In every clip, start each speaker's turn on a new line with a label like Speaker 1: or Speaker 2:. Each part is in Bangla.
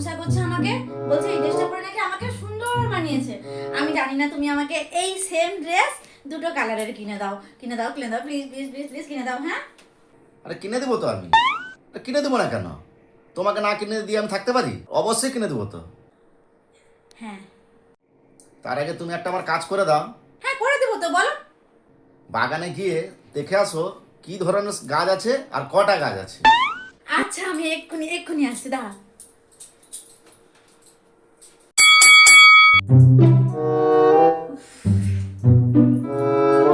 Speaker 1: প্রশংসা করছে আমাকে, বলছে এই ড্রেসটা পরে নাকি আমাকে সুন্দর মানিয়েছে। আমি জানি না, তুমি আমাকে এই সেম ড্রেস দুটো কালারের কিনে দাও, কিনে দাও, কিনে দাও, প্লিজ প্লিজ প্লিজ প্লিজ কিনে দাও। হ্যাঁ
Speaker 2: আরে কিনে দেবো তো আমি। কিনে দেবো না কেন? তোমাকে না কিনে দিয়ে আমি থাকতে পারি? অবশ্যই কিনে দেবো তো।
Speaker 1: হ্যাঁ
Speaker 2: তার আগে তুমি একটা আমার কাজ করে দাও।
Speaker 1: হ্যাঁ করে দেবো তো, বলো।
Speaker 2: বাগানে গিয়ে দেখে আসো কি ধরনের গাছ আছে আর কটা গাছ আছে।
Speaker 1: আচ্ছা আমি এক্ষুনি এক্ষুনি আসছি, দাঁড়া।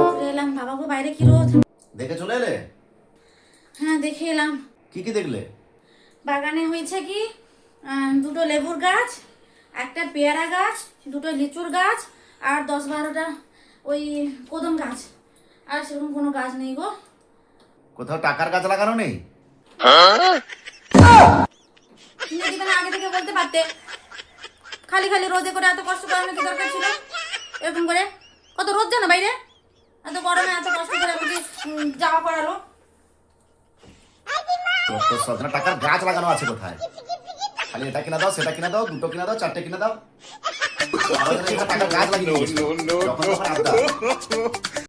Speaker 1: চলে এলাম, বাবা গো বাইরে কি রোদ।
Speaker 2: দেখে চলে এলে?
Speaker 1: হ্যাঁ দেখে এলাম।
Speaker 2: কি কি দেখলে?
Speaker 1: বাগানে হয়েছে কি, দুটো লেবুর গাছ, একটা পেয়ারা গাছ, দুটো লিচুর গাছ, আর 10-12টা ওই কদম গাছ। আর সেরকম কোনো গাছ নেই গো।
Speaker 2: কোথাও টাকার গাছ লাগানো নেই?
Speaker 1: কিনে দিবে না আগে থেকে বলতে পারতে। খালি খালি রোদে করে এত কষ্ট করানো কি দরকার ছিল? এরকম করে কত রোদ জানো বাইরে, এত গরমে এত কষ্ট করে আমাকে যাওয়া করালো।
Speaker 2: তোর সজনা টাকার গাছ লাগানো আছে কোথায়? খালি এটা কিনা দাও, সেটা কিনা দাও, দুটো কিনা দাও, চারটে কিনা দাও। টাকার গাছ লাগিয়ে দিয়েছো। যখন তখন আবদার।